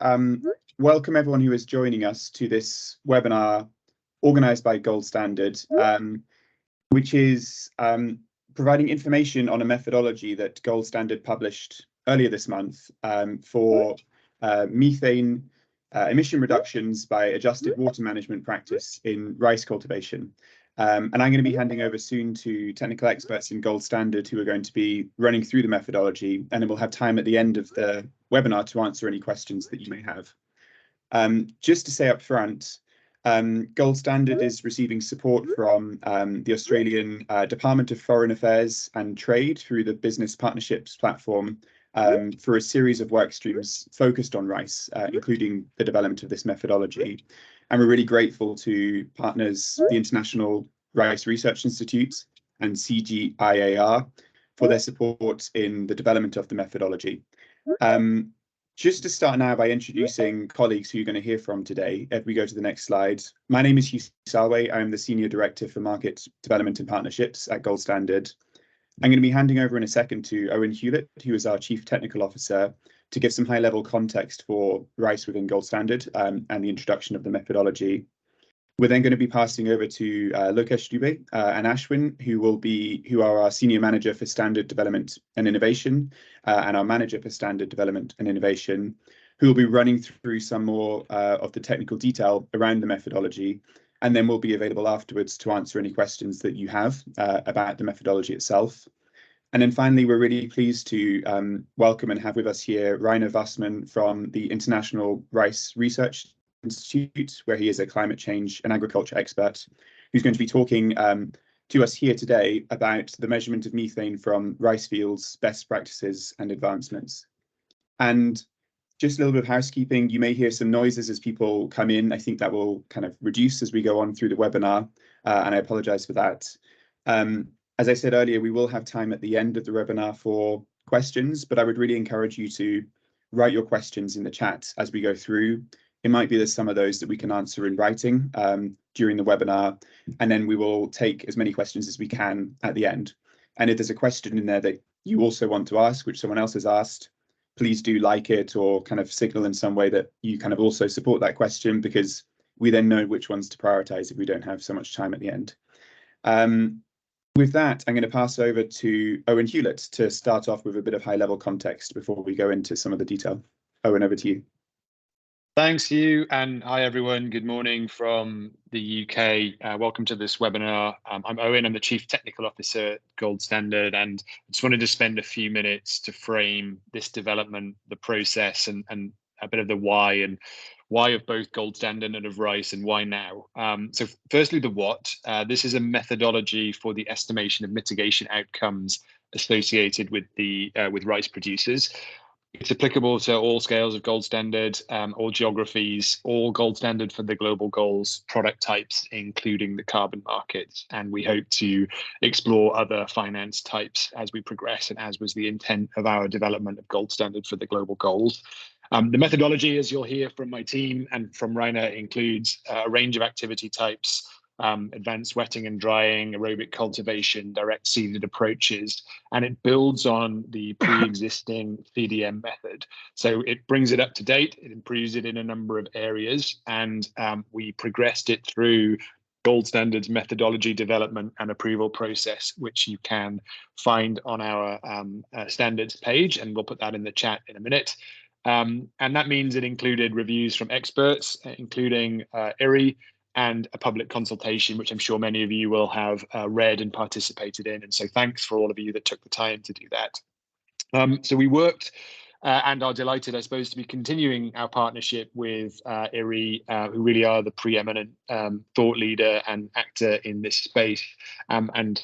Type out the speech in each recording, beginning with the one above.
welcome everyone who is joining us to this webinar organised by Gold Standard, which is providing information on a methodology that Gold Standard published earlier this month for methane emission reductions by adjusted water management practice in rice cultivation. And I'm going to be handing over soon to technical experts in Gold Standard who are going to be running through the methodology, and then we'll have time at the end of the webinar to answer any questions that you may have. Just to say up front, Gold Standard is receiving support from the Australian Department of Foreign Affairs and Trade through the Business Partnerships platform for a series of work streams focused on rice, including the development of this methodology. And we're really grateful to partners, the International Rice Research Institute and CGIAR, for their support in the development of the methodology. Just to start now by introducing colleagues who you're going to hear from today, if we go to the next slide. My name is Hugh Salway. I'm the Senior Director for Market Development and Partnerships at Gold Standard. I'm going to be handing over in a second to Owen Hewlett, who is our Chief Technical Officer, to give some high-level context for rice within Gold Standard and the introduction of the methodology. We're then going to be passing over to Lokesh, Dube and Ashwin, who are our Senior Manager for Standard Development and Innovation and our Manager for Standard Development and Innovation, who will be running through some more of the technical detail around the methodology. And then we'll be available afterwards to answer any questions that you have about the methodology itself. And then finally, we're really pleased to welcome and have with us here Reiner Wassmann from the International Rice Research Institute, where he is a climate change and agriculture expert, who's going to be talking to us here today about the measurement of methane from rice fields, best practices and advancements. And just a little bit of housekeeping, you may hear some noises as people come in. I think that will kind of reduce as we go on through the webinar, and I apologise for that. As I said earlier, we will have time at the end of the webinar for questions, but I would really encourage you to write your questions in the chat as we go through. It might be there's some of those that we can answer in writing during the webinar, and then we will take as many questions as we can at the end. And if there's a question in there that you also want to ask, which someone else has asked, please do like it or kind of signal in some way that you kind of also support that question, because we then know which ones to prioritize if we don't have so much time at the end. With that, I'm going to pass over to Owen Hewlett to start off with a bit of high-level context before we go into some of the detail. Owen, over to you. Thanks, Hugh, and hi everyone. Good morning from the UK. Welcome to this webinar. I'm Owen. I'm the Chief Technical Officer at Gold Standard, and I just wanted to spend a few minutes to frame this development, the process, and a bit of the why of both Gold Standard and of rice, and why now. So firstly, the what. This is a methodology for the estimation of mitigation outcomes associated with with rice producers. It's applicable to all scales of Gold Standard, all geographies, all Gold Standard for the global goals, product types, including the carbon markets. And we hope to explore other finance types as we progress, and as was the intent of our development of Gold Standard for the global goals. The methodology, as you'll hear from my team and from Reiner, includes a range of activity types, advanced wetting and drying, aerobic cultivation, direct seeded approaches, and it builds on the pre-existing CDM method. So it brings it up to date, it improves it in a number of areas, and we progressed it through Gold Standard's methodology development and approval process, which you can find on our standards page, and we'll put that in the chat in a minute. And that means it included reviews from experts, including Eddy, and a public consultation, which I'm sure many of you will have read and participated in. And so thanks for all of you that took the time to do that. So we worked and are delighted, I suppose, to be continuing our partnership with Eddy, who really are the preeminent thought leader and actor in this space. And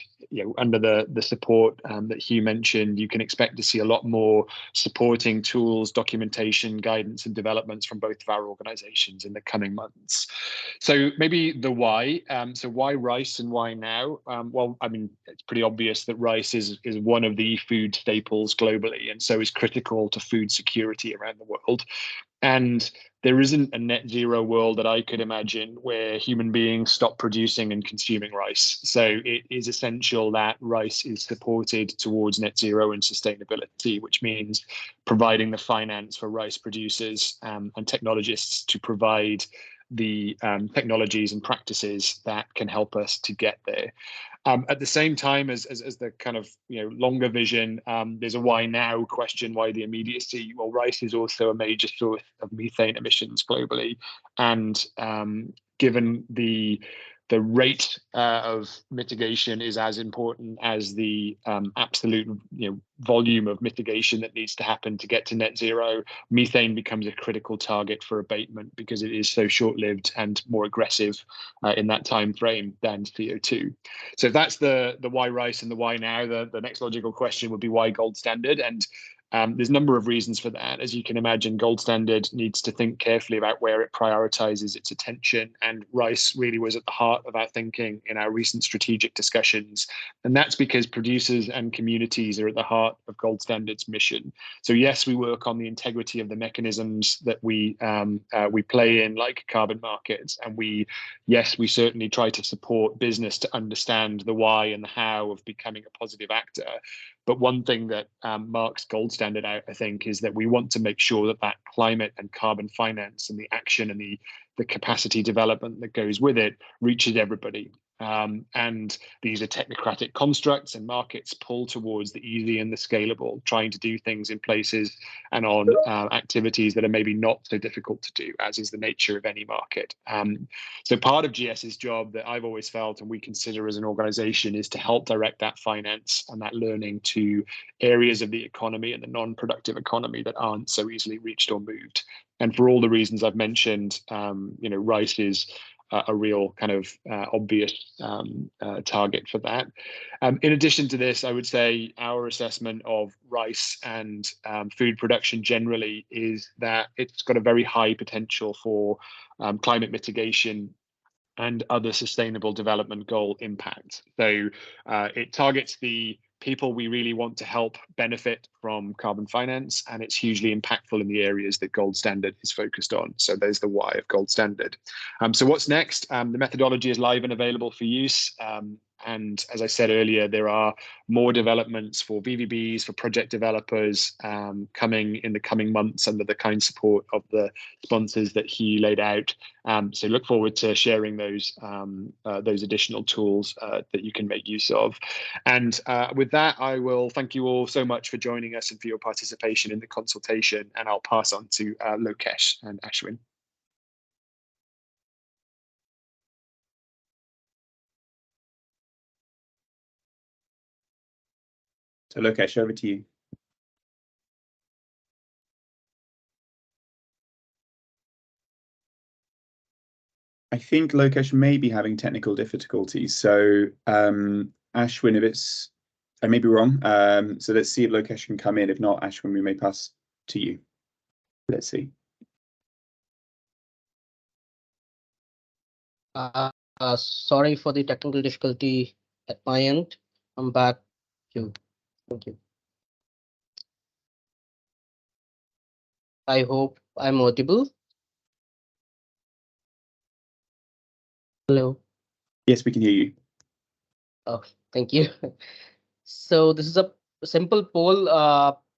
under the support that Hugh mentioned, you can expect to see a lot more supporting tools, documentation, guidance, and developments from both of our organizations in the coming months. So maybe the why. So why rice and why now? Well, I mean, it's pretty obvious that rice is one of the food staples globally, and so is critical to food security around the world. And there isn't a net zero world that I could imagine where human beings stop producing and consuming rice. So it is essential that rice is supported towards net zero and sustainability, which means providing the finance for rice producers and technologists to provide the technologies and practices that can help us to get there. At the same time as the kind of longer vision, there's a why now question, why the immediacy? Well, rice is also a major source of methane emissions globally, and given the rate of mitigation is as important as the absolute volume of mitigation that needs to happen to get to net zero. Methane becomes a critical target for abatement because it is so short-lived and more aggressive in that time frame than CO2. So if that's the why rice and the why now, the next logical question would be why gold standard? And there's a number of reasons for that. As you can imagine, gold standard needs to think carefully about where it prioritizes its attention. And rice really was at the heart of our thinking in our recent strategic discussions. And that's because producers and communities are at the heart of gold standard's mission. So yes, we work on the integrity of the mechanisms that we play in, like carbon markets. And we certainly try to support business to understand the why and the how of becoming a positive actor. But one thing that marks gold standard out, I think, is that we want to make sure that climate and carbon finance and the action and the capacity development that goes with it reaches everybody. And these are technocratic constructs, and markets pull towards the easy and the scalable, trying to do things in places and on activities that are maybe not so difficult to do, as is the nature of any market. So part of GS's job that I've always felt and we consider as an organization is to help direct that finance and that learning to areas of the economy and the non-productive economy that aren't so easily reached or moved. And for all the reasons I've mentioned, rice is a real kind of obvious target for that. In addition to this, I would say our assessment of rice and food production generally is that it's got a very high potential for climate mitigation and other sustainable development goal impact. So it targets the people we really want to help benefit from carbon finance, and it's hugely impactful in the areas that gold standard is focused on. So there's the why of gold standard. So what's next? The methodology is live and available for use. And as I said earlier, there are more developments for VVBs, for project developers coming in the coming months under the kind support of the sponsors that Hugh laid out. So look forward to sharing those additional tools that you can make use of. And with that, I will thank you all so much for joining us and for your participation in the consultation. And I'll pass on to Lokesh and Ashwin. So Lokesh, over to you. I think Lokesh may be having technical difficulties. So Ashwin, if I may be wrong. So let's see if Lokesh can come in. If not, Ashwin, we may pass to you. Let's see. Sorry for the technical difficulty at my end. I'm back. Hugh. Thank you. I hope I'm audible. Hello. Yes, we can hear you. Oh, thank you. So this is a simple poll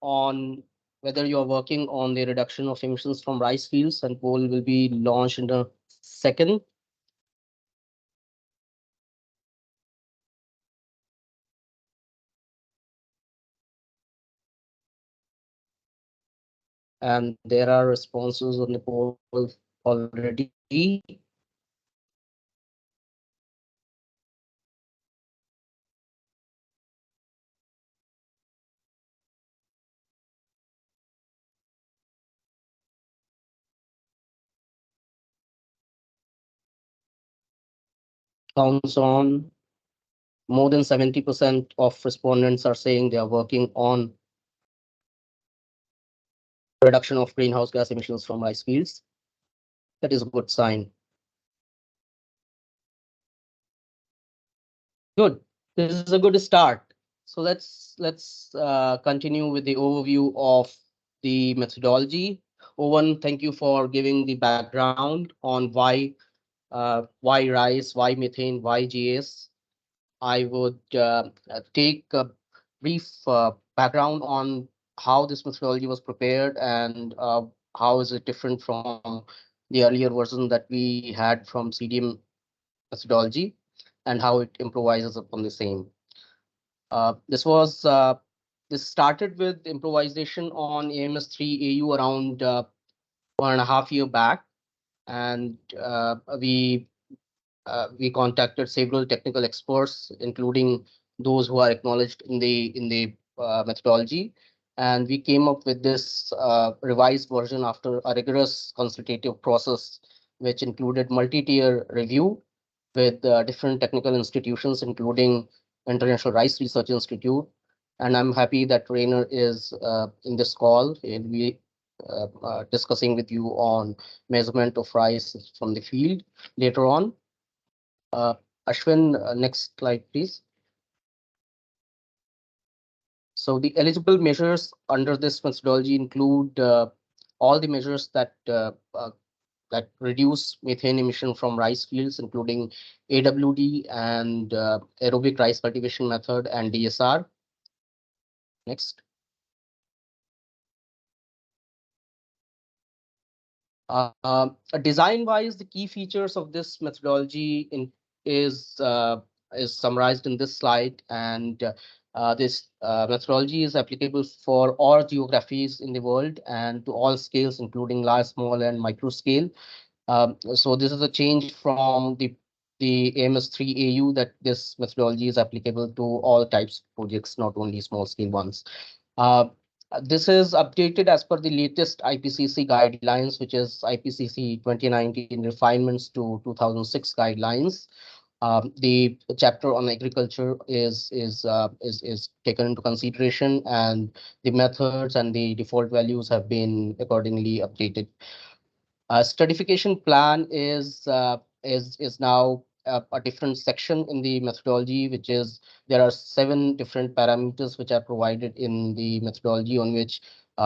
on whether you are working on the reduction of emissions from rice fields, and poll will be launched in a second. And there are responses on the poll already. Counts on more than 70% of respondents are saying they are working on reduction of greenhouse gas emissions from rice fields. That is a good sign. Good. This is a good start. So let's continue with the overview of the methodology. Owen, thank you for giving the background on why rice, why methane, why GS. I would take a brief background on how this methodology was prepared and how is it different from the earlier version that we had from CDM methodology and how it improvises upon the same. This started with improvisation on AMS3 AU around 1.5 years back, and we contacted several technical experts, including those who are acknowledged in the methodology, and we came up with this revised version after a rigorous consultative process, which included multi-tier review with different technical institutions, including International Rice Research Institute. And I'm happy that Reiner is in this call. He'll be discussing with you on measurement of rice from the field later on. Ashwin, next slide, please. So the eligible measures under this methodology include all the measures that reduce methane emission from rice fields, including AWD and aerobic rice cultivation method and DSR. Next. Design-wise, the key features of this methodology is summarized in this slide, and this methodology is applicable for all geographies in the world and to all scales, including large, small, and micro scale. So this is a change from the AMS3 AU that this methodology is applicable to all types of projects, not only small scale ones. This is updated as per the latest IPCC guidelines, which is IPCC 2019 refinements to 2006 guidelines. The chapter on agriculture is taken into consideration, and the methods and the default values have been accordingly updated. Stratification plan is now a different section in the methodology, which is there are 7 different parameters which are provided in the methodology on which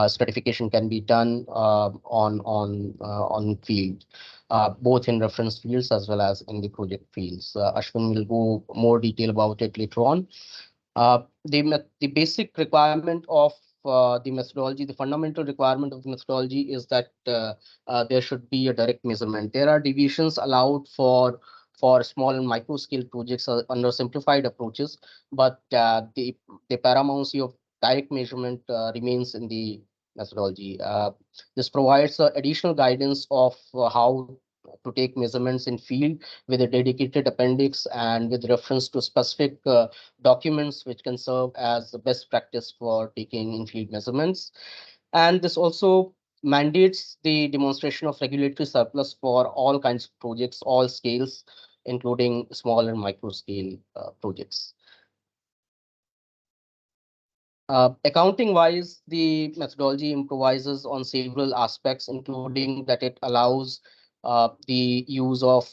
stratification can be done on field, both in reference fields as well as in the project fields. Ashwin will go more detail about it later on. The basic requirement of the methodology, the fundamental requirement of the methodology is that there should be a direct measurement. There are deviations allowed for small and micro scale projects under simplified approaches, but the paramountcy of direct measurement remains in the methodology. This provides additional guidance of how to take measurements in field with a dedicated appendix and with reference to specific documents which can serve as the best practice for taking in-field measurements. And this also mandates the demonstration of regulatory surplus for all kinds of projects, all scales, including small and micro scale projects. Accounting-wise, the methodology improvises on several aspects, including that it allows the use of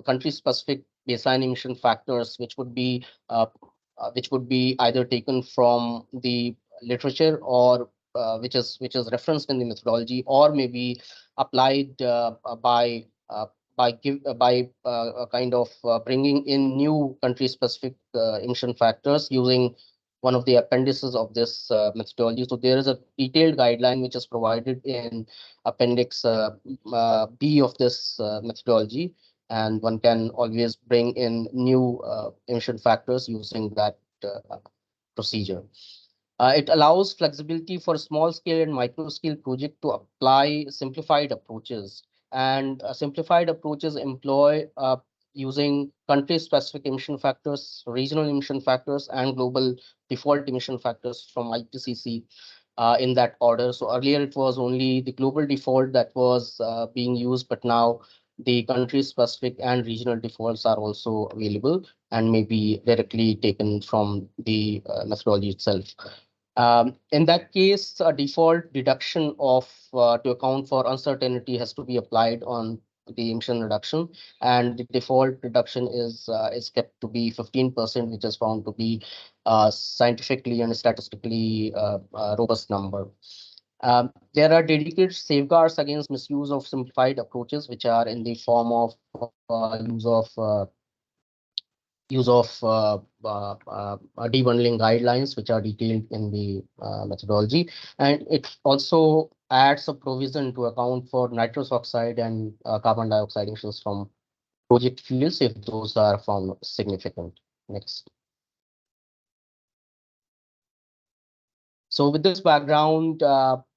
country-specific baseline emission factors, which would be either taken from the literature or which is referenced in the methodology, or maybe applied by kind of bringing in new country-specific emission factors using one of the appendices of this methodology. So there is a detailed guideline which is provided in Appendix B of this methodology, and one can always bring in new emission factors using that procedure. It allows flexibility for small scale and micro scale project to apply simplified approaches, and simplified approaches employ using country-specific emission factors, regional emission factors, and global default emission factors from IPCC in that order. So earlier it was only the global default that was being used, but now the country-specific and regional defaults are also available and may be directly taken from the methodology itself. In that case, a default deduction of to account for uncertainty has to be applied on the emission reduction, and the default reduction is kept to be 15%, which is found to be scientifically and statistically robust number. There are dedicated safeguards against misuse of simplified approaches, which are in the form of use of debundling guidelines, which are detailed in the methodology. And it also adds a provision to account for nitrous oxide and carbon dioxide emissions from project fields if those are found significant. Next. So with this background,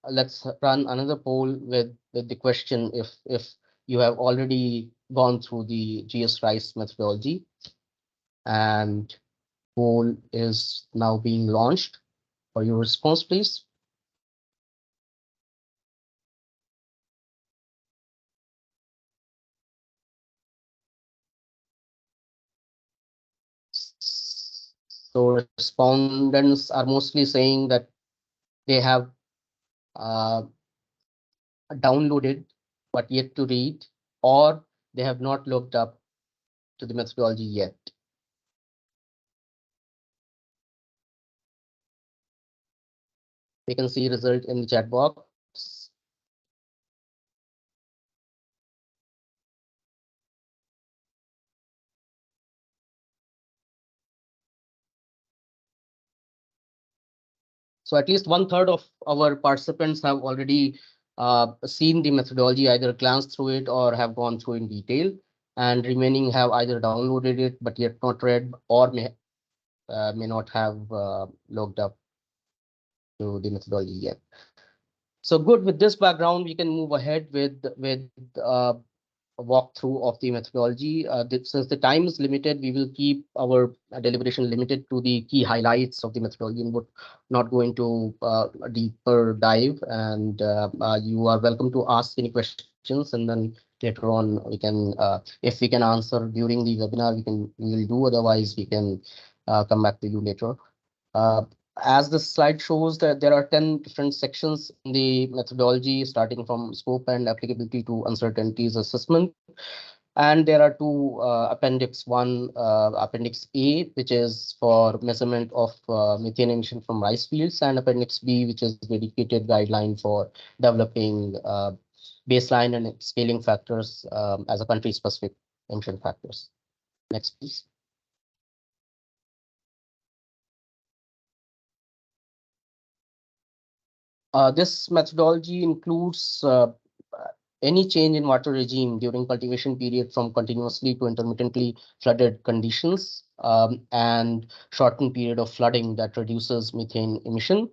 let's run another poll with the question if you have already gone through the GS Rice methodology, and poll is now being launched. For your response, please. So respondents are mostly saying that they have downloaded but yet to read, or they have not looked up to the methodology yet. You can see result in the chat box. So at least 1/3 of our participants have already seen the methodology, either glanced through it or have gone through in detail, and remaining have either downloaded it but yet not read, or may not have looked up to the methodology yet. So good, with this background, we can move ahead with a walkthrough of the methodology. Since the time is limited, we will keep our deliberation limited to the key highlights of the methodology and would not go into a deeper dive. And you are welcome to ask any questions, and then later on we can, if we can answer during the webinar, we will do. Otherwise, we can come back to you later. As the slide shows, that there are 10 different sections in the methodology, starting from scope and applicability to uncertainties assessment. And there are two appendix one, appendix A, which is for measurement of methane emission from rice fields, and appendix B, which is dedicated guideline for developing baseline and scaling factors as a country specific emission factors. Next, please. This methodology includes any change in water regime during cultivation period from continuously to intermittently flooded conditions, and shortened period of flooding that reduces methane emission.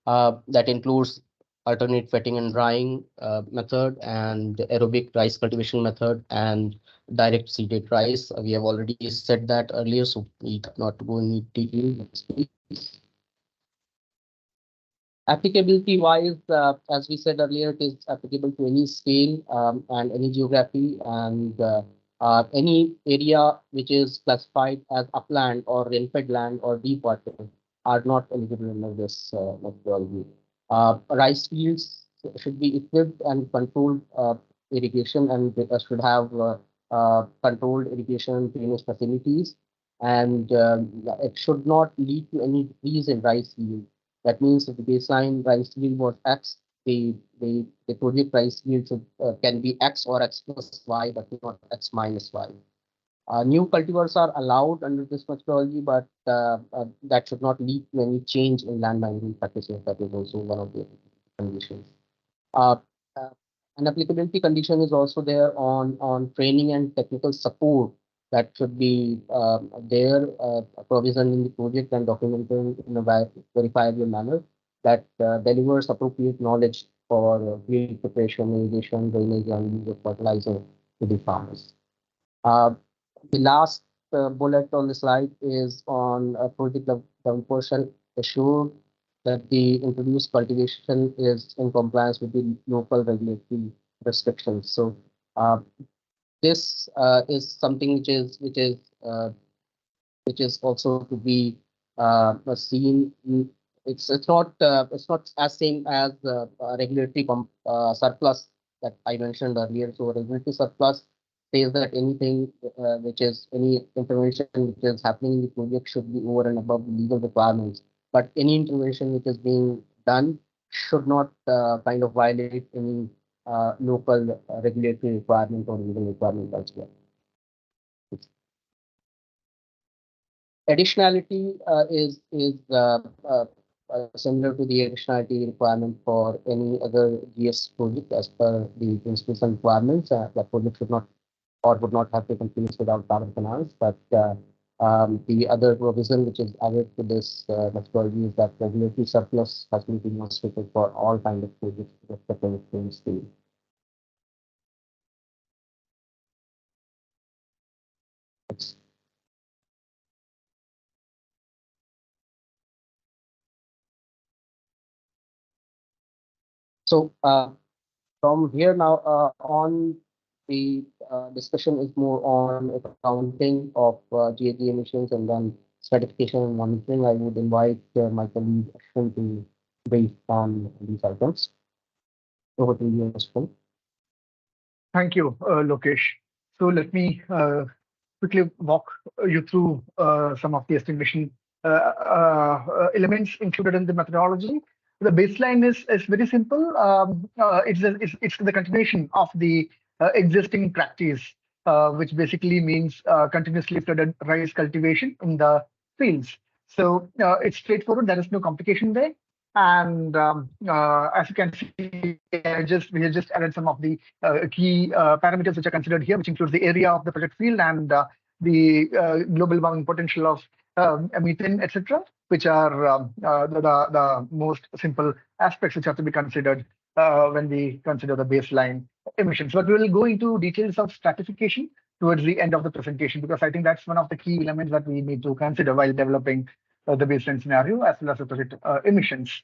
That includes alternate wetting and drying method, and aerobic rice cultivation method, and direct seeded rice. We have already said that earlier, so we do not go into detail. Applicability wise, as we said earlier, it is applicable to any scale and any geography, and any area which is classified as upland or rainfed land or deep water are not eligible under this methodology. Rice fields should be equipped and controlled irrigation, and should have controlled irrigation drainage facilities, and it should not lead to any decrease in rice yield. That means if the baseline rice yield was X, the project rice yield can be X or X plus Y, but not X minus Y. New cultivars are allowed under this methodology, but that should not lead to any change in land management practices. That is also one of the conditions. Uh, uh, an applicability condition is also there on training and technical support that should be there, a provision in the project and documented in a verifiable manner that delivers appropriate knowledge for field preparation, irrigation, drainage, and use of fertilizer to the farmers. The last bullet on the slide is on project developers shall assure that the introduced cultivation is in compliance with the local regulatory restrictions. So this is something which is also to be seen. It's not as same as the regulatory surplus that I mentioned earlier. So regulatory surplus says that anything which is any intervention which is happening in the project should be over and above the legal requirements. But any intervention which is being done should not kind of violate any local regulatory requirement or legal requirement as well. Additionality is similar to the additionality requirement for any other GS project as per the principles and requirements. That project should not or would not have taken place without carbon finance. But the other provision which is added to this methodology is that regulatory surplus has been demonstrated for all kinds of projects with the project scale. So from here now on, the discussion is more on accounting of GHG emissions and then stratification and monitoring. I would invite my colleague Ashwin to brief on these items. Over to you, Ashwin. Thank you, Lokesh. So let me quickly walk you through some of the estimation elements included in the methodology. The baseline is very simple. It's the continuation of the existing practice, which basically means continuously flooded rice cultivation in the fields. So it's straightforward. There is no complication there. And as you can see, we have just added some of the key parameters which are considered here, which includes the area of the project field and the global warming potential of methane, etc., which are the most simple aspects which have to be considered when we consider the baseline emissions. But we will go into details of stratification towards the end of the presentation, because I think that's one of the key elements that we need to consider while developing the baseline scenario as well as the project emissions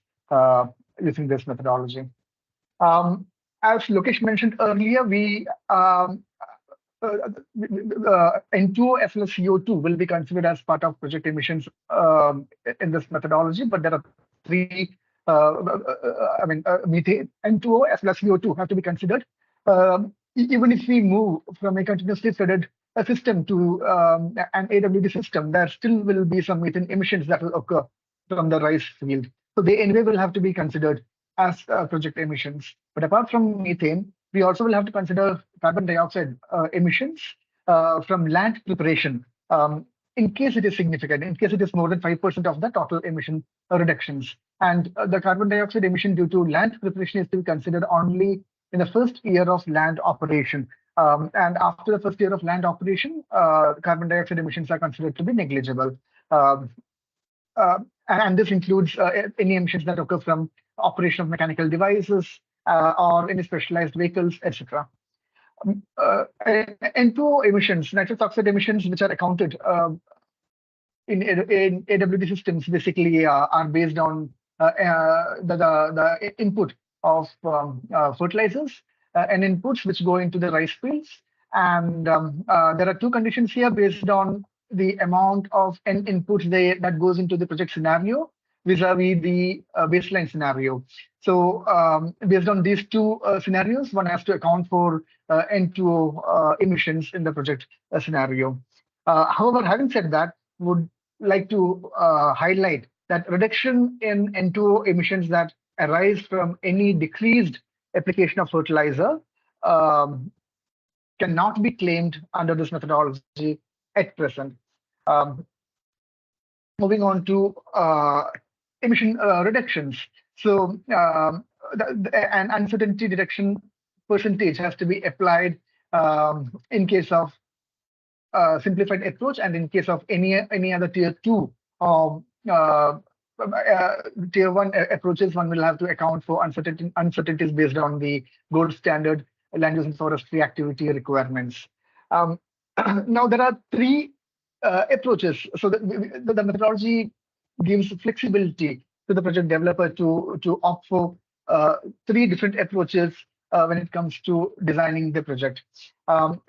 using this methodology. As Lokesh mentioned earlier, we N2O as well as CO2 will be considered as part of project emissions in this methodology, but there are three, methane, N2O as well as CO2 have to be considered. Even if we move from a continuously flooded system to an AWD system, there still will be some methane emissions that will occur from the rice field. So they anyway will have to be considered as project emissions. But apart from methane, we also will have to consider carbon dioxide emissions from land preparation in case it is significant, in case it is more than 5% of the total emission reductions. And the carbon dioxide emission due to land preparation is to be considered only in the first year of land operation. And after the first year of land operation, carbon dioxide emissions are considered to be negligible. And this includes any emissions that occur from operation of mechanical devices or any specialized vehicles, etc. N2O emissions, nitrous oxide emissions, which are accounted in AWD systems, basically are based on the input of fertilizers and inputs which go into the rice fields. And there are two conditions here based on the amount of N inputs that goes into the project scenario vis-a-vis the baseline scenario. So based on these two scenarios, one has to account for N2O emissions in the project scenario. However, having said that, would like to highlight that reduction in N2O emissions that arise from any decreased application of fertilizer cannot be claimed under this methodology at present. Moving on to emission reductions. So an uncertainty deduction percentage has to be applied in case of simplified approach, and in case of any other tier 2 or tier 1 approaches, one will have to account for uncertainties based on the gold standard land use and forestry activity requirements. Now there are three approaches. So the methodology gives flexibility to the project developer to opt for three different approaches when it comes to designing the project.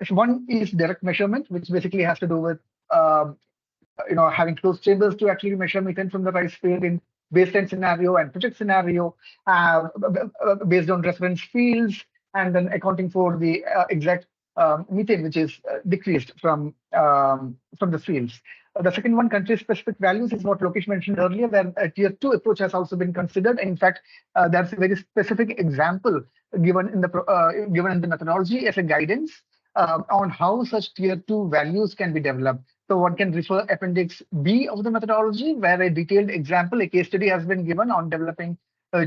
One is direct measurement, which basically has to do with having closed chambers to actually measure methane from the rice field in baseline scenario and project scenario based on reference fields, and then accounting for the exact methane, which is decreased from the fields. The second one, country-specific values, is what Lokesh mentioned earlier, where a tier 2 approach has also been considered. In fact, there's a very specific example given in the methodology as a guidance on how such tier 2 values can be developed. So one can refer Appendix B of the methodology, where a detailed example, a case study, has been given on developing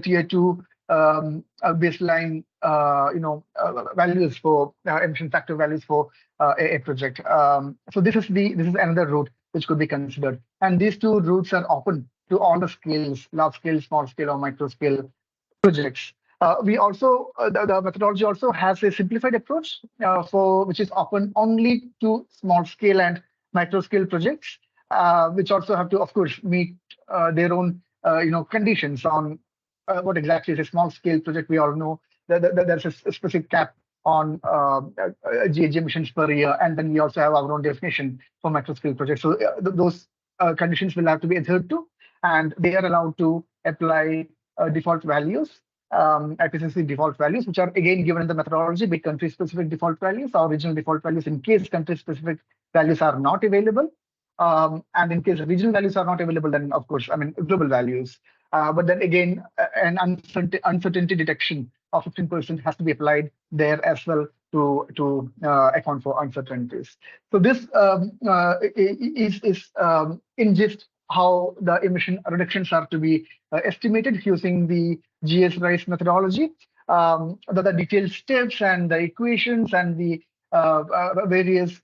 tier 2 baseline, values for emission factor values for a project. So this is another route which could be considered, and these two routes are open to all the scales: large scale, small scale, or micro scale projects. We also the methodology also has a simplified approach which is open only to small scale and micro scale projects, which also have to, of course, meet their own conditions on what exactly is a small scale project. We all know that there's a specific cap on GHG emissions per year, and then we also have our own definition for micro scale projects. So those conditions will have to be adhered to, and they are allowed to apply default values, IPCC default values, which are again given in the methodology, be country specific default values or regional default values in case country specific values are not available. And in case regional values are not available, then of course, global values. But then again, an uncertainty detection of 15% has to be applied there as well to account for uncertainties. So this is in gist how the emission reductions are to be estimated using the GS-RISE methodology. The detailed steps and the equations and the various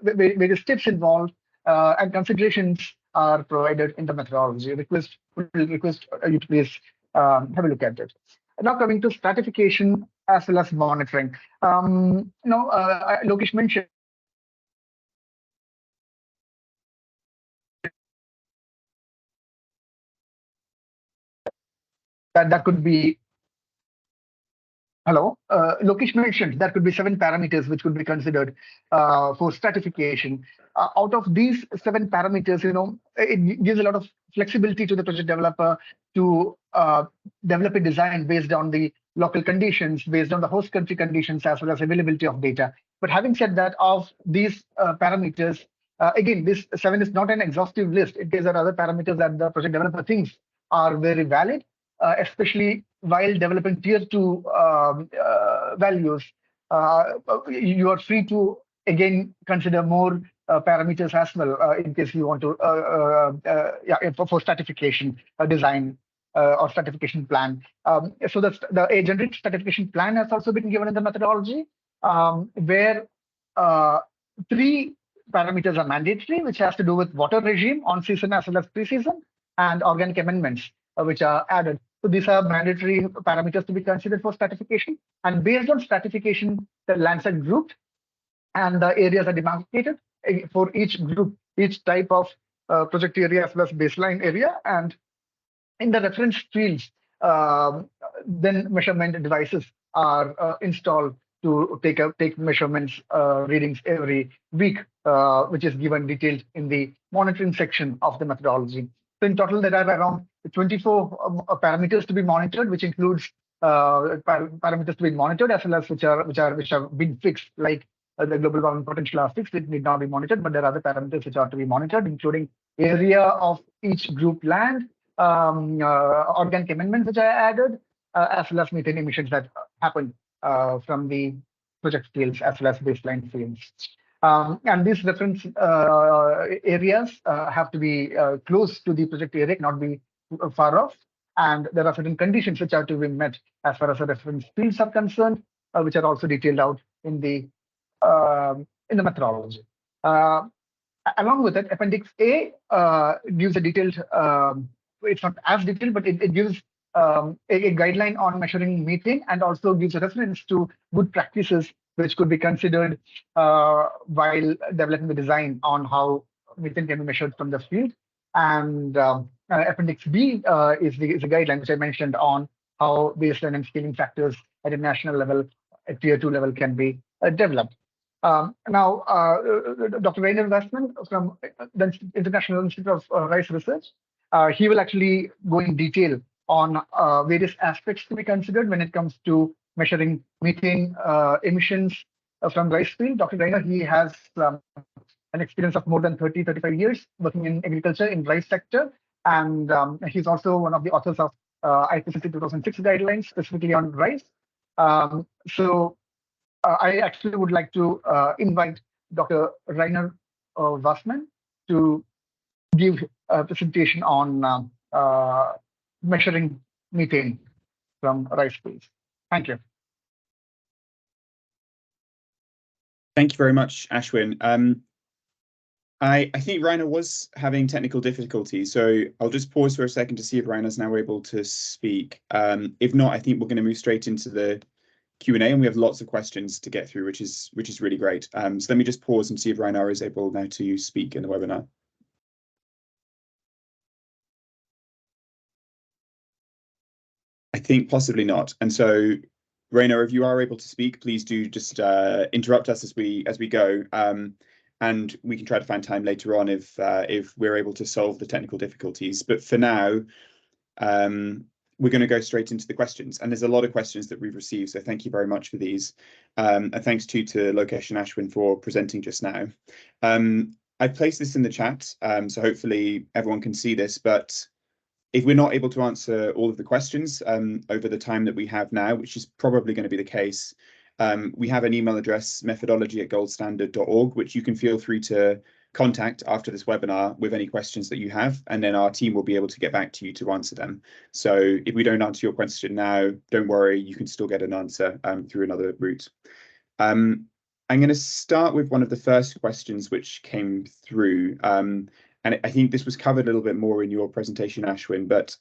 various steps involved and considerations are provided in the methodology. Request you to please have a look at it. Now coming to stratification as well as monitoring. Lokesh mentioned that could be. Hello, Lokesh mentioned there could be 7 parameters which could be considered for stratification. Out of these 7 parameters, it gives a lot of flexibility to the project developer to develop a design based on the local conditions, based on the host country conditions, as well as availability of data. But having said that, of these parameters, again, this 7 is not an exhaustive list. It gives other parameters that the project developer thinks are very valid, especially while developing tier 2 values. You are free to again consider more parameters as well in case you want to for stratification design or stratification plan. So a generic stratification plan has also been given in the methodology, where 3 parameters are mandatory, which has to do with water regime on season as well as pre-season, and organic amendments which are added. So these are mandatory parameters to be considered for stratification. And based on stratification, the lands are grouped and the areas are demarcated for each group, each type of project area as well as baseline area. And in the reference fields, then measurement devices are installed to take measurements readings every week, which is given detailed in the monitoring section of the methodology. So in total, there are around 24 parameters to be monitored, which includes parameters to be monitored as well as which have been fixed, like the global warming potential are fixed. It need not be monitored, but there are other parameters which are to be monitored, including area of each group land, organic amendments which are added, as well as methane emissions that happen from the project fields as well as baseline fields. And these reference areas have to be close to the project area, cannot be far off. And there are certain conditions which have to be met as far as the reference fields are concerned, which are also detailed out in the methodology. Along with it, Appendix A gives a detailed, it's not as detailed, but it gives a guideline on measuring methane and also gives a reference to good practices which could be considered while developing the design on how methane can be measured from the field. And Appendix B is the guideline which I mentioned on how baseline and scaling factors at a national level, at tier 2 level, can be developed. Now, Dr. Reiner Wassmann from the International Institute of Rice Research, he will actually go in detail on various aspects to be considered when it comes to measuring methane emissions from rice field. Dr. Reiner, he has an experience of more than 35 years working in agriculture in rice sector. And he's also one of the authors of IPCC 2006 guidelines, specifically on rice. So I actually would like to invite Dr. Reiner Wassmann to give a presentation on measuring methane from rice fields. Thank you. Thank you very much, Ashwin. I think Reiner was having technical difficulties, so I'll just pause for a second to see if Reiner's now able to speak. If not, I think we're going to move straight into the Q&A, and we have lots of questions to get through, which is really great. So let me just pause and see if Reiner is able now to speak in the webinar. I think possibly not. And so, Reiner, if you are able to speak, please do just interrupt us as we go. And we can try to find time later on if we're able to solve the technical difficulties. But for now, we're going to go straight into the questions. And there's a lot of questions that we've received, so thank you very much for these. And thanks to Lokesh and Ashwin for presenting just now. I've placed this in the chat, so hopefully everyone can see this. But if we're not able to answer all of the questions over the time that we have now, which is probably going to be the case, we have an email address, methodology@goldstandard.org, which you can feel free to contact after this webinar with any questions that you have, and then our team will be able to get back to you to answer them. So if we don't answer your question now, don't worry, you can still get an answer through another route. I'm going to start with one of the first questions which came through, and I think this was covered a little bit more in your presentation, Ashwin, but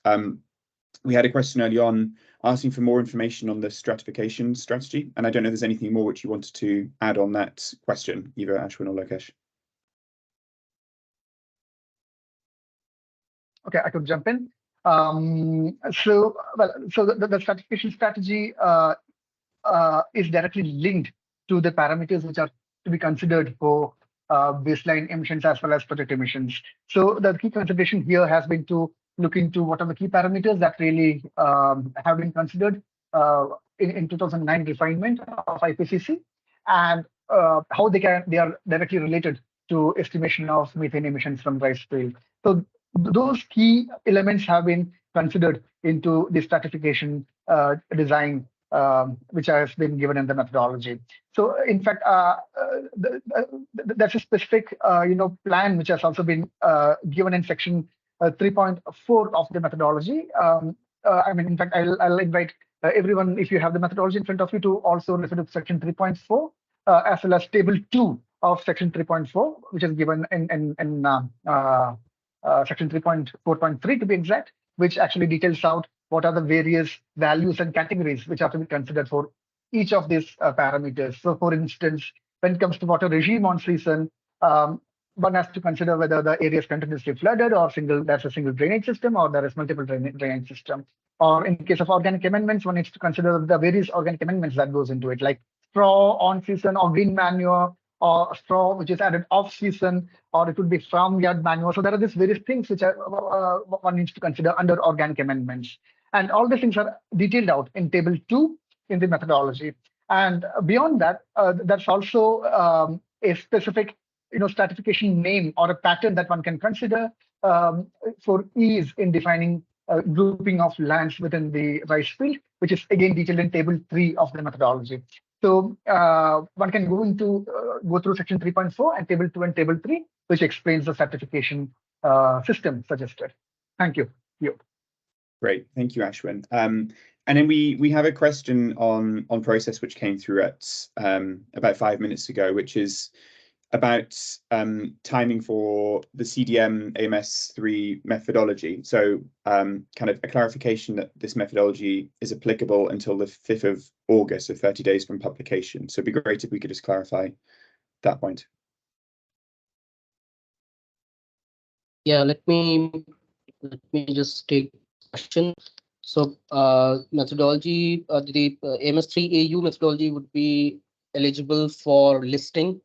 we had a question early on asking for more information on the stratification strategy, and I don't know if there's anything more which you wanted to add on that question, either Ashwin or Lokesh. Okay, I could jump in. So the stratification strategy is directly linked to the parameters which are to be considered for baseline emissions as well as project emissions. So the key consideration here has been to look into what are the key parameters that really have been considered in 2009 refinement of IPCC, and how they are directly related to estimation of methane emissions from rice field. So those key elements have been considered into the stratification design, which has been given in the methodology. So in fact, that's a specific plan which has also been given in section 3.4 of the methodology. I mean, in fact, I'll invite everyone, if you have the methodology in front of you, to also refer to section 3.4 as well as table 2 of section 3.4, which is given in section 3.4.3 to be exact, which actually details out what are the various values and categories which have to be considered for each of these parameters. So, for instance, when it comes to water regime on season, one has to consider whether the area is continuously flooded, or there's a single drainage system, or there is multiple drainage system. Or in case of organic amendments, one needs to consider the various organic amendments that goes into it, like straw on season, or green manure, or straw which is added off season, or it would be farmyard manure. So there are these various things which one needs to consider under organic amendments. And all these things are detailed out in table 2 in the methodology. And beyond that, there's also a specific stratification name or a pattern that one can consider for ease in defining grouping of lands within the rice field, which is again detailed in table 3 of the methodology. So one can go through section 3.4 and table 2 and table 3, which explains the stratification system suggested. Thank you. Hugh. Great, thank you, Ashwin. And then we have a question on process which came through at about 5 minutes ago, which is about timing for the CDM AMS3 methodology. So kind of a clarification that this methodology is applicable until the 5th of August, so 30 days from publication. So it'd be great if we could just clarify that point. Yeah, let me just take the question. So methodology, the AMS3 AU methodology would be eligible for listing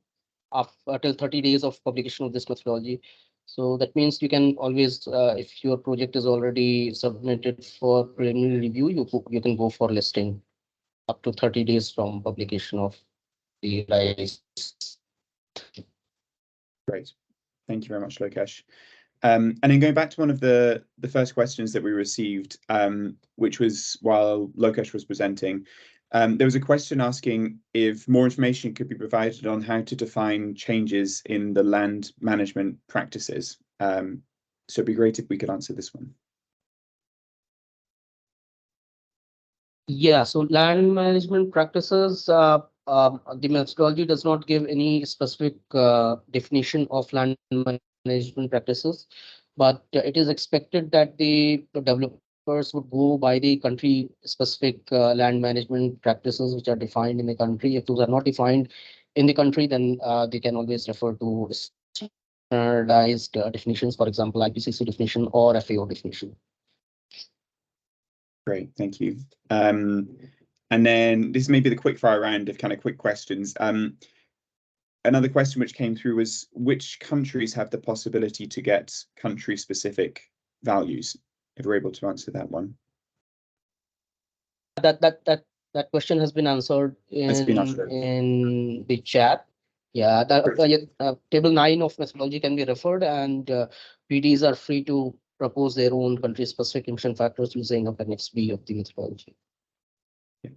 till 30 days of publication of this methodology. So that means you can always, if your project is already submitted for preliminary review, you can go for listing up to 30 days from publication of the rice. Great. Thank you very much, Lokesh. And then going back to one of the first questions that we received, which was while Lokesh was presenting, there was a question asking if more information could be provided on how to define changes in the land management practices. So it'd be great if we could answer this one. Yeah, so land management practices, the methodology does not give any specific definition of land management practices, but it is expected that the developers would go by the country specific land management practices which are defined in the country. If those are not defined in the country, then they can always refer to standardized definitions, for example, IPCC definition or FAO definition. Great, thank you. And then this may be the quick fire round of kind of quick questions. Another question which came through was which countries have the possibility to get country specific values? If we're able to answer that one. That question has been answered in the chat. Yeah, table 9 of methodology can be referred, and PDs are free to propose their own country-specific emission factors using Appendix B of the methodology. Yeah.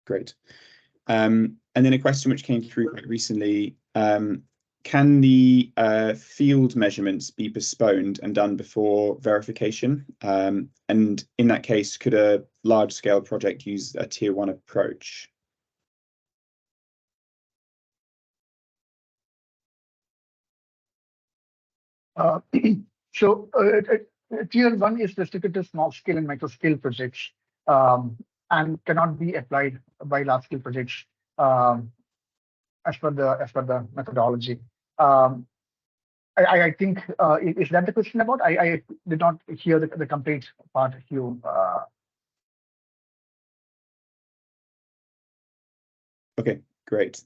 Great. And then a question which came through quite recently, can the field measurements be postponed and done before verification? And in that case, could a large-scale project use a tier 1 approach? So tier 1 is restricted to small scale and micro scale projects and cannot be applied by large scale projects as per the methodology. I think is that the question about? I did not hear the complete part, Hugh. Okay, great.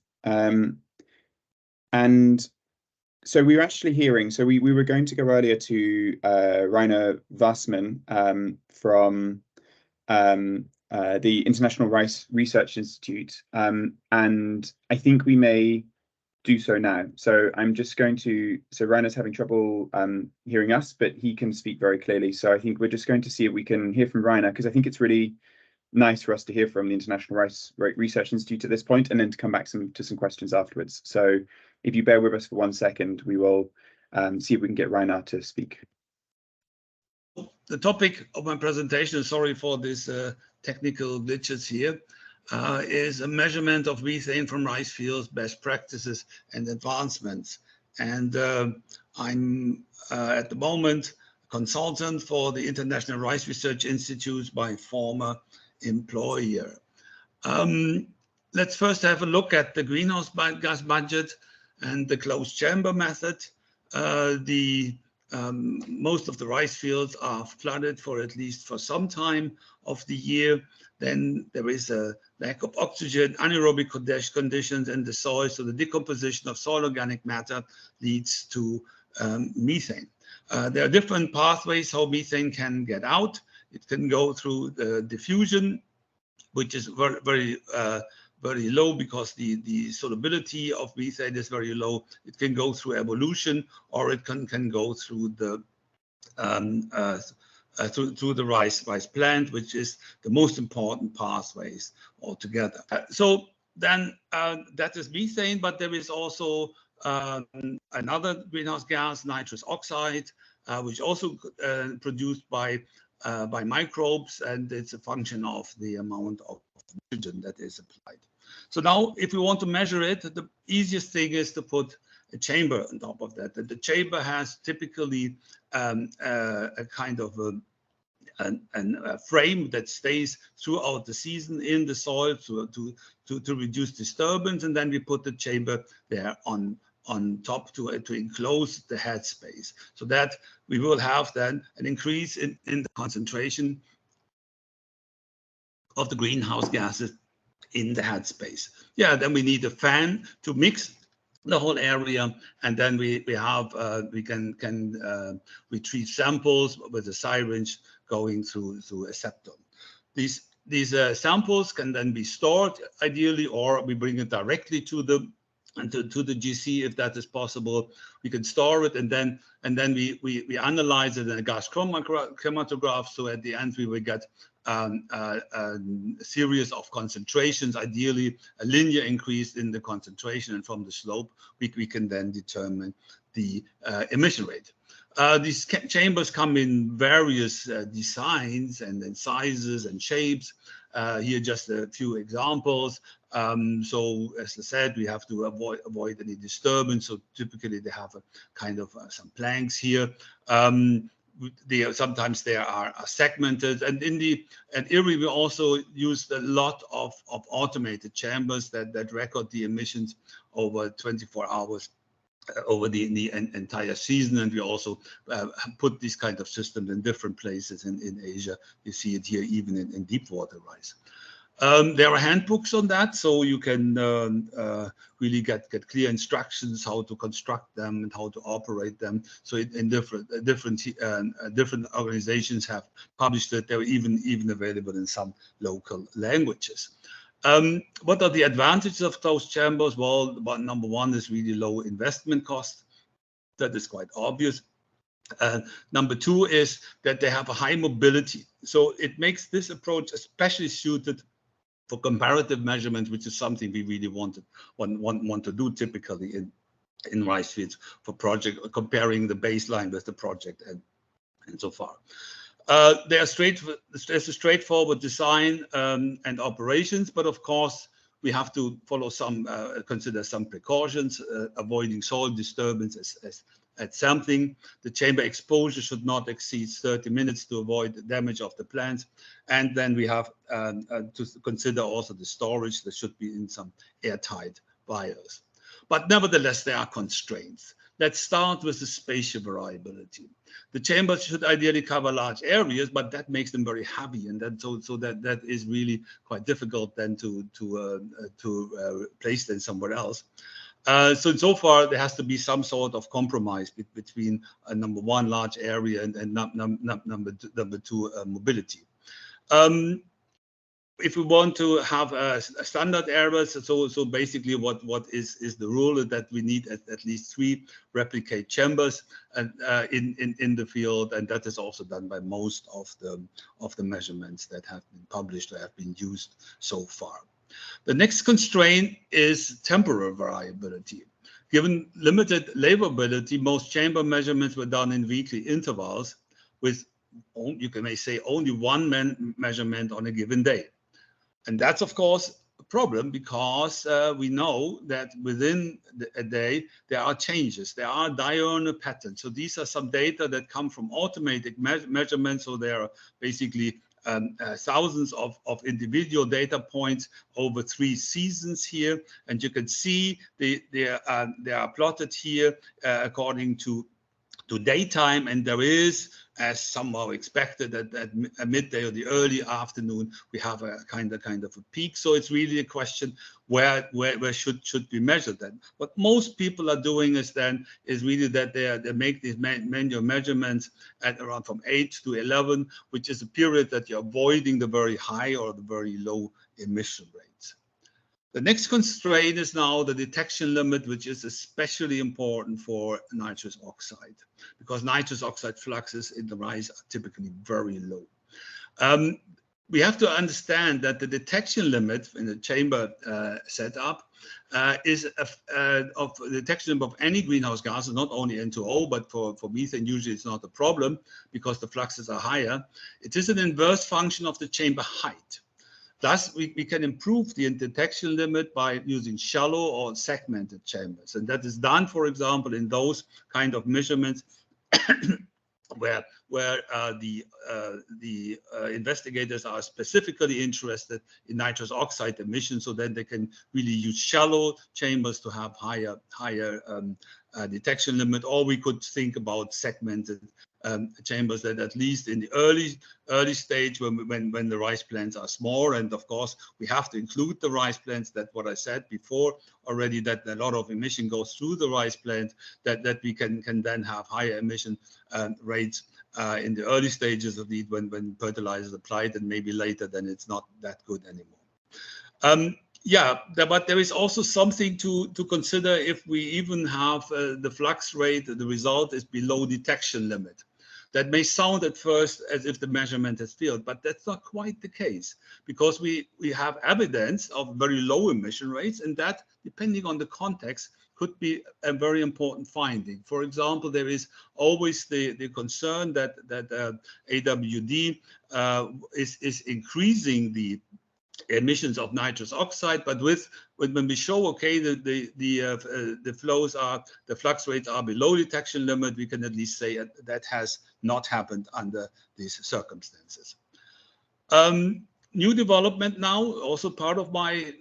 And so we were actually hearing, so we were going to go earlier to Reiner Wassmann from the International Rice Research Institute, and I think we may do so now. So I'm just going to, so Reiner's having trouble hearing us, but he can speak very clearly. So I think we're just going to see if we can hear from Reiner, because I think it's really nice for us to hear from the International Rice Research Institute at this point, and then to come back to some questions afterwards. So if you bear with us for 1 second, we will see if we can get Reiner to speak. The topic of my presentation, sorry for this technical glitches here, is a measurement of methane from rice fields, best practices and advancements. And I'm at the moment consultant for the International Rice Research Institute by former employer. Let's first have a look at the greenhouse gas budget and the closed chamber method. Most of the rice fields are flooded for at least for some time of the year. Then there is a lack of oxygen, anaerobic conditions in the soil. So the decomposition of soil organic matter leads to methane. There are different pathways how methane can get out. It can go through the diffusion, which is very low because the solubility of methane is very low. It can go through evolution, or it can go through the through the rice plant, which is the most important pathways altogether. So then that is methane, but there is also another greenhouse gas, nitrous oxide, which also produced by microbes, and it's a function of the amount of nitrogen that is applied. So now, if we want to measure it, the easiest thing is to put a chamber on top of that. The chamber has typically a kind of a frame that stays throughout the season in the soil to reduce disturbance, and then we put the chamber there on top to enclose the headspace, so that we will have then an increase in the concentration of the greenhouse gases in the headspace. Yeah, then we need a fan to mix the whole area, and then we can retrieve samples with a syringe going through a septum. these samples can then be stored ideally, or we bring it directly to the GC if that is possible. We can store it, and then we analyze it in a gas chromatograph. So at the end we will get a series of concentrations, ideally a linear increase in the concentration, and from the slope we can then determine the emission rate. These chambers come in various designs and sizes and shapes. Here just a few examples. So as I said, we have to avoid any disturbance. So typically they have a kind of some planks here. Sometimes they are segmented, and at Erie we also used a lot of automated chambers that record the emissions over 24 hours over the entire season. And we also put these kind of systems in different places in Asia. You see it here even in deep water rice. There are handbooks on that, so you can really get clear instructions how to construct them and how to operate them. So in different organizations have published it. They're even available in some local languages. What are the advantages of those chambers? Well, number one is really low investment cost. That is quite obvious. Number two is that they have a high mobility. So it makes this approach especially suited for comparative measurements, which is something we really want to do typically in rice fields for project, comparing the baseline with the project and so far. There's a straightforward design and operations, but of course we have to follow consider some precautions, avoiding soil disturbance at sampling. The chamber exposure should not exceed 30 minutes to avoid the damage of the plants. And then we have to consider also the storage. There should be in some airtight vials. But nevertheless, there are constraints. Let's start with the spatial variability. The chambers should ideally cover large areas, but that makes them very heavy, and that is really quite difficult then to place them somewhere else. So far there has to be some sort of compromise between number one, large area, and number two, mobility. If we want to have a standard errors, so basically what is the rule that we need at least 3 replicate chambers and in the field, and that is also done by most of the measurements that have been published or have been used so far. The next constraint is temporal variability. Given limited labelability, most chamber measurements were done in weekly intervals with, you may say, only one measurement on a given day. And that's, of course, a problem because we know that within a day, there are changes. There are diurnal patterns. So these are some data that come from automated measurements. So there are basically thousands of individual data points over 3 seasons here. And you can see they are plotted here according to daytime, and there is, as somehow expected, at midday or the early afternoon, we have a kind of a peak. So it's really a question where should we measure that. What most people are doing is really that they make these manual measurements at around from 8 to 11, which is a period that you're avoiding the very high or the very low emission rates. The next constraint is now the detection limit, which is especially important for nitrous oxide, because nitrous oxide fluxes in the rice are typically very low. We have to understand that the detection limit in the chamber setup is of the detection limit of any greenhouse gases, not only N2O, but for methane, usually it's not a problem because the fluxes are higher. It is an inverse function of the chamber height. Thus, we can improve the detection limit by using shallow or segmented chambers. And that is done, for example, in those kind of measurements where the investigators are specifically interested in nitrous oxide emissions, so then they can really use shallow chambers to have higher detection limit. Or we could think about segmented chambers that at least in the early stage when the rice plants are small, and of course we have to include the rice plants, that what I said before already, that a lot of emission goes through the rice plant, that we can then have higher emission rates in the early stages of the when fertilizer is applied, and maybe later then it's not that good anymore. Yeah, but there is also something to consider if we even have the flux rate, the result is below detection limit. That may sound at first as if the measurement has failed, but that's not quite the case, because we have evidence of very low emission rates, and that, depending on the context, could be a very important finding. For example, there is always the concern that AWD is increasing the emissions of nitrous oxide, but when we show, okay, the flows are, the flux rates are below detection limit, we can at least say that has not happened under these circumstances. New development now, also part of my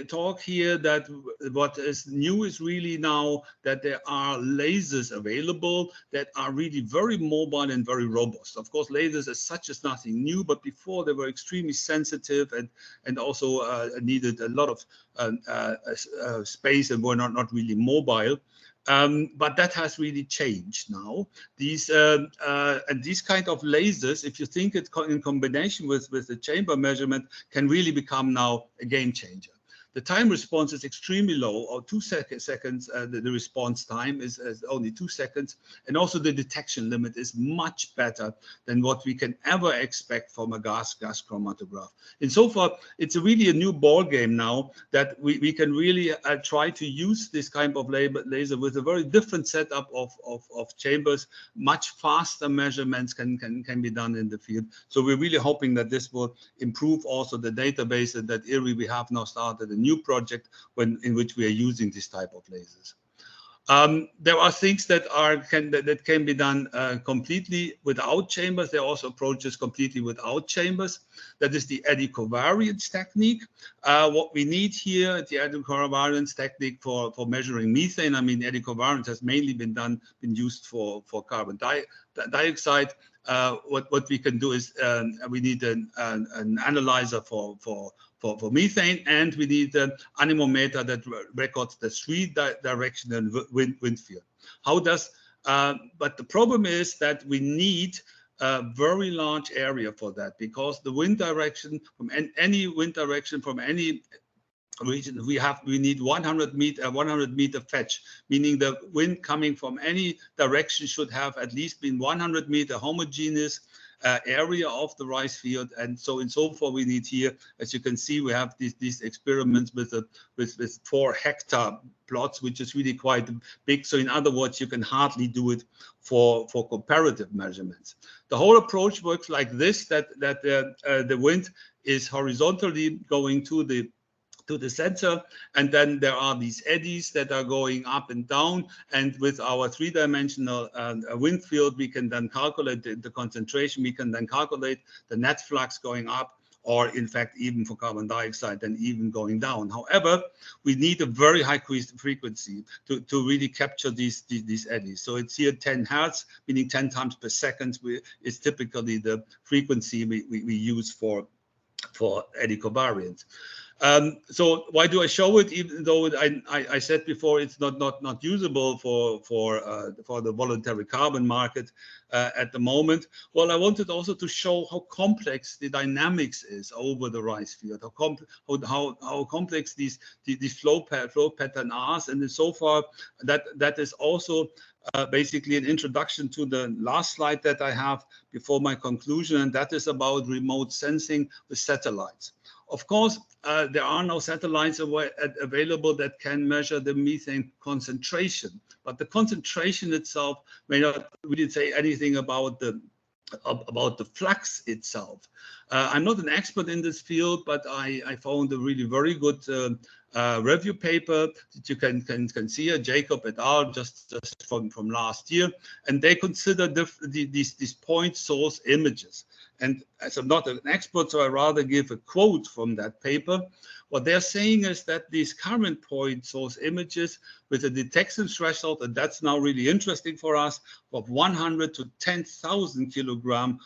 talk here, that what is new is really now that there are lasers available that are really very mobile and very robust. Of course, lasers as such is nothing new, but before they were extremely sensitive and also needed a lot of space and were not really mobile. But that has really changed now. These and these kind of lasers, if you think it in combination with the chamber measurement, can really become now a game changer. The time response is extremely low, or 2 seconds. The response time is only 2 seconds, and also the detection limit is much better than what we can ever expect from a gas chromatograph. And so far, it's really a new ball game now that we can really try to use this kind of laser with a very different setup of chambers. Much faster measurements can be done in the field. So we're really hoping that this will improve also the database, and that area we have now started a new project in which we are using this type of lasers. There are things that can be done completely without chambers. There are also approaches completely without chambers. That is the Eddy covariance technique. What we need here, the Eddy covariance technique for measuring methane. I mean, Eddy covariance has mainly been used for carbon dioxide. What we can do is we need an analyzer for methane, and we need an anemometer that records the 3-directional wind field. But the problem is that we need a very large area for that, because the wind direction from any wind direction from any region, we need 100 meter fetch, meaning the wind coming from any direction should have at least been 100 meter homogeneous area of the rice field. And so far we need here, as you can see, we have these experiments with 4 hectare plots, which is really quite big. So in other words, you can hardly do it for comparative measurements. The whole approach works like this, that the wind is horizontally going to the sensor, and then there are these eddies that are going up and down, and with our 3-dimensional wind field, we can then calculate the concentration, we can then calculate the net flux going up, or in fact even for carbon dioxide then even going down. However, we need a very high frequency to really capture these eddies. So it's here 10 hertz, meaning 10 times per second is typically the frequency we use for eddy covariance. So why do I show it, even though I said before it's not usable for the voluntary carbon market at the moment? Well, I wanted also to show how complex the dynamics is over the rice field, how complex these flow pattern are, and so far that is also basically an introduction to the last slide that I have before my conclusion, and that is about remote sensing with satellites. Of course, there are no satellites available that can measure the methane concentration, but the concentration itself may not really say anything about the flux itself. I'm not an expert in this field, but I found a really very good review paper that you can see here, Jacob et al. just from last year, and they consider these point source images. And as I'm not an expert, so I rather give a quote from that paper. What they're saying is that these current point source images with a detection threshold, and that's now really interesting for us, of 100 to 10,000 kilogram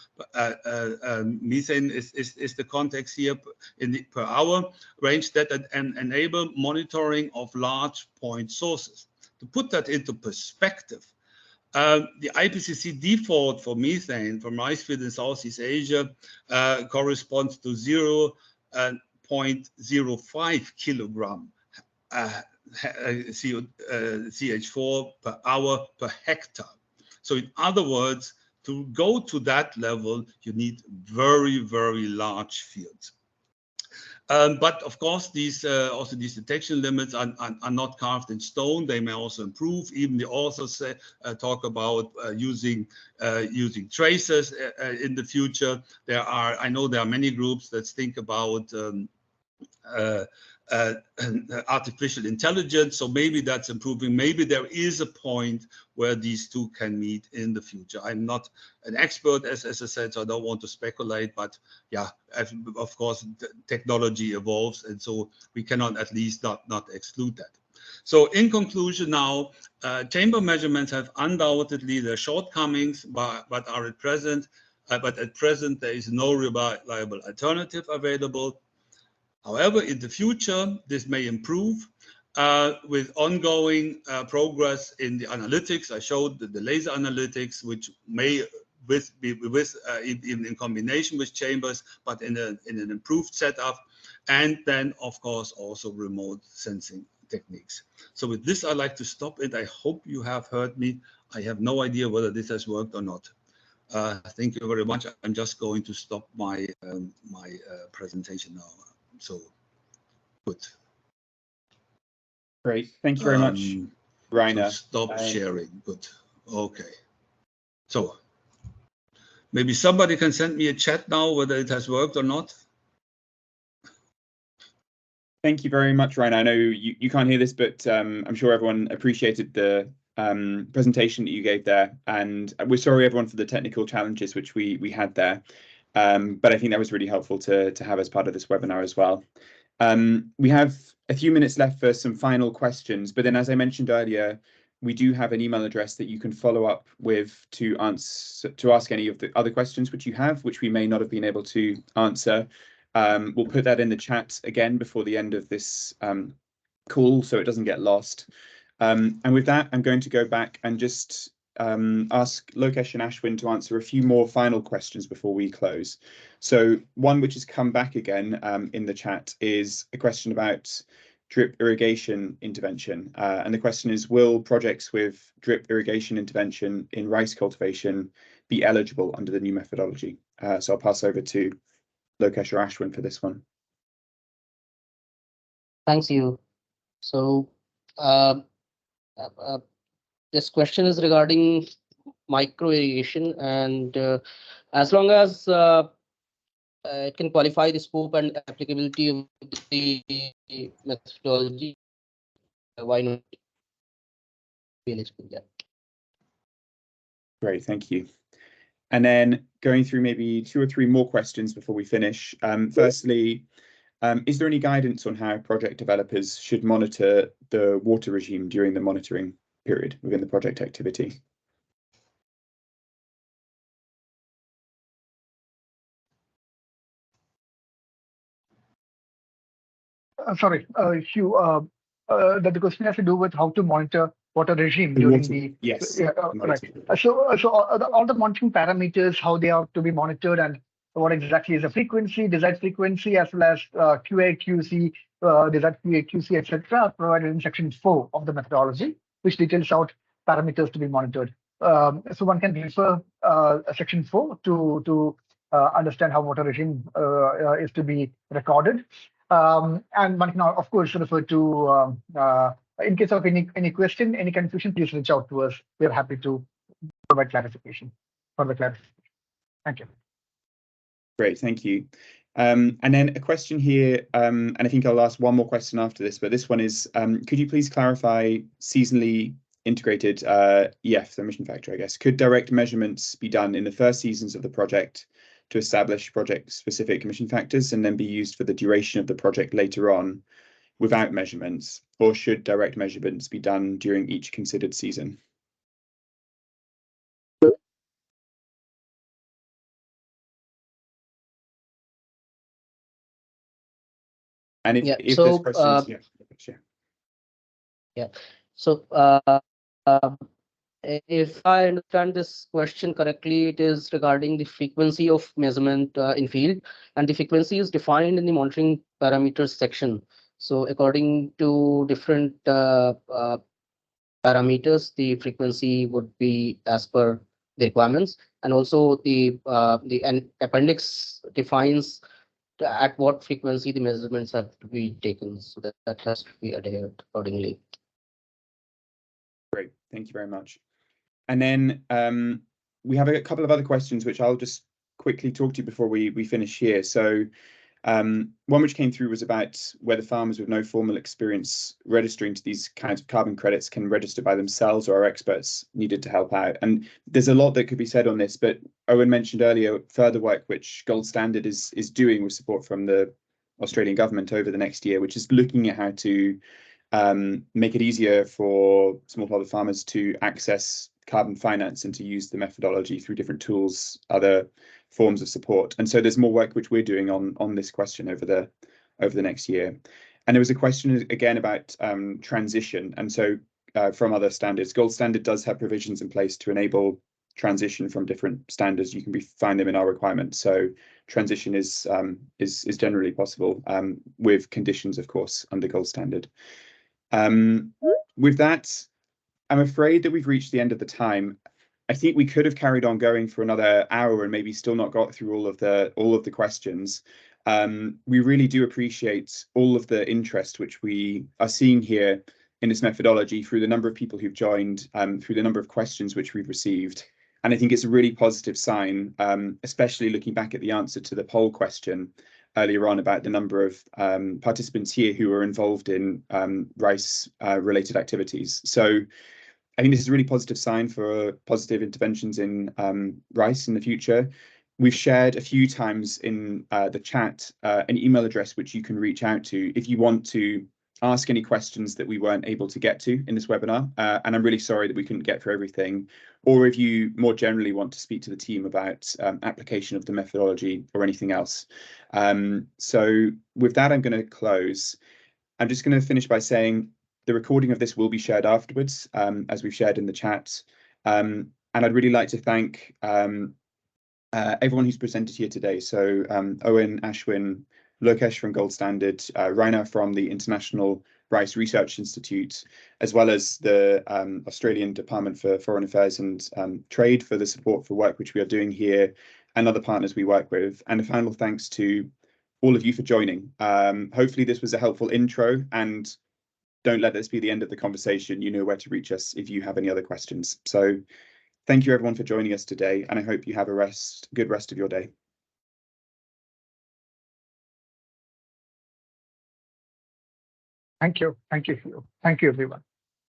methane is the context here in the per hour range, that enable monitoring of large point sources. To put that into perspective, the IPCC default for methane from rice field in Southeast Asia corresponds to 0.05 kilogram CH4 per hour per hectare. So in other words, to go to that level, you need very, very large fields. But of course, these detection limits are not carved in stone. They may also improve. Even the authors talk about using tracers in the future. I know there are many groups that think about artificial intelligence, so maybe that's improving. Maybe there is a point where these two can meet in the future. I'm not an expert, as I said, so I don't want to speculate, but yeah, of course, technology evolves, and so we cannot at least not exclude that. So in conclusion now, chamber measurements have undoubtedly their shortcomings, but at present there is no reliable alternative available. However, in the future, this may improve with ongoing progress in the analytics. I showed the laser analytics, which may be in combination with chambers, but in an improved setup, and then, of course, also remote sensing techniques. So with this, I'd like to stop it. I hope you have heard me. I have no idea whether this has worked or not. Thank you very much. I'm just going to stop my presentation now. So, good. Great. Thank you very much, Reiner. So stop sharing. Good. Okay. So, maybe somebody can send me a chat now whether it has worked or not. Thank you very much, Reiner. I know you can't hear this, but I'm sure everyone appreciated the presentation that you gave there. And we're sorry, everyone, for the technical challenges which we had there. But I think that was really helpful to have as part of this webinar as well. We have a few minutes left for some final questions, but then, as I mentioned earlier, we do have an email address that you can follow up with to ask any of the other questions which you have, which we may not have been able to answer. We'll put that in the chat again before the end of this call, so it doesn't get lost. And with that, I'm going to go back and just ask Lokesh and Ashwin to answer a few more final questions before we close. So one which has come back again in the chat is a question about drip irrigation intervention. And the question is, will projects with drip irrigation intervention in rice cultivation be eligible under the new methodology? So I'll pass over to Lokesh or Ashwin for this one. Thanks, Hugh. So this question is regarding micro irrigation, and as long as it can qualify the scope and applicability of the methodology, why not be eligible? Yeah. Great, thank you. And then going through maybe 2 or 3 more questions before we finish. Firstly, is there any guidance on how project developers should monitor the water regime during the monitoring period within the project activity? Sorry, Hugh, the question has to do with how to monitor water regime during the yes. Right. So all the monitoring parameters, how they are to be monitored, and what exactly is the frequency, desired frequency, as well as QA, QC, desired QA, QC, etc., are provided in section 4 of the methodology, which details out parameters to be monitored. So one can refer section 4 to understand how water regime is to be recorded. And one can, of course, refer to, in case of any question, any confusion, please reach out to us. We're happy to provide clarification. Thank you. Great, thank you. And then a question here, and I think I'll ask one more question after this, but this one is, could you please clarify seasonally integrated EF, the emission factor, I guess? Could direct measurements be done in the first seasons of the project to establish project-specific emission factors and then be used for the duration of the project later on without measurements, or should direct measurements be done during each considered season? And if there's questions, yeah. So If I understand this question correctly, it is regarding the frequency of measurement in field, and the frequency is defined in the monitoring parameters section. So according to different parameters, the frequency would be as per the requirements, and also the appendix defines at what frequency the measurements have to be taken, so that has to be adhered accordingly. Great, thank you very much. And then we have a couple of other questions which I'll just quickly talk to you before we finish here. So one which came through was about whether farmers with no formal experience registering to these kinds of carbon credits can register by themselves, or are experts needed to help out. And there's a lot that could be said on this, but Owen mentioned earlier further work which Gold Standard is doing with support from the Australian government over the next year, which is looking at how to make it easier for smallholder farmers to access carbon finance and to use the methodology through different tools, other forms of support. And so there's more work which we're doing on this question over the next year. And there was a question again about transition. And so from other standards, Gold Standard does have provisions in place to enable transition from different standards. You can find them in our requirements. So transition is generally possible with conditions, of course, under Gold Standard. With that, I'm afraid that we've reached the end of the time. I think we could have carried on going for another hour and maybe still not got through all of the questions. We really do appreciate all of the interest which we are seeing here in this methodology through the number of people who've joined, through the number of questions which we've received. And I think it's a really positive sign, especially looking back at the answer to the poll question earlier on about the number of participants here who are involved in rice related activities. So I think this is a really positive sign for positive interventions in rice in the future. We've shared a few times in the chat an email address which you can reach out to if you want to ask any questions that we weren't able to get to in this webinar. And I'm really sorry that we couldn't get through everything. Or if you more generally want to speak to the team about application of the methodology or anything else. So with that, I'm going to close. I'm just going to finish by saying the recording of this will be shared afterwards, as we've shared in the chat. And I'd really like to thank everyone who's presented here today. So Owen, Ashwin, Lokesh from Gold Standard, Reiner from the International Rice Research Institute, as well as the Australian Department for Foreign Affairs and Trade for the support for work which we are doing here, and other partners we work with. And a final thanks to all of you for joining. Hopefully this was a helpful intro, and don't let this be the end of the conversation. You know where to reach us if you have any other questions. So thank you everyone for joining us today, and I hope you have a good rest of your day. Thank you. Thank you, Hugh. Thank you, everyone.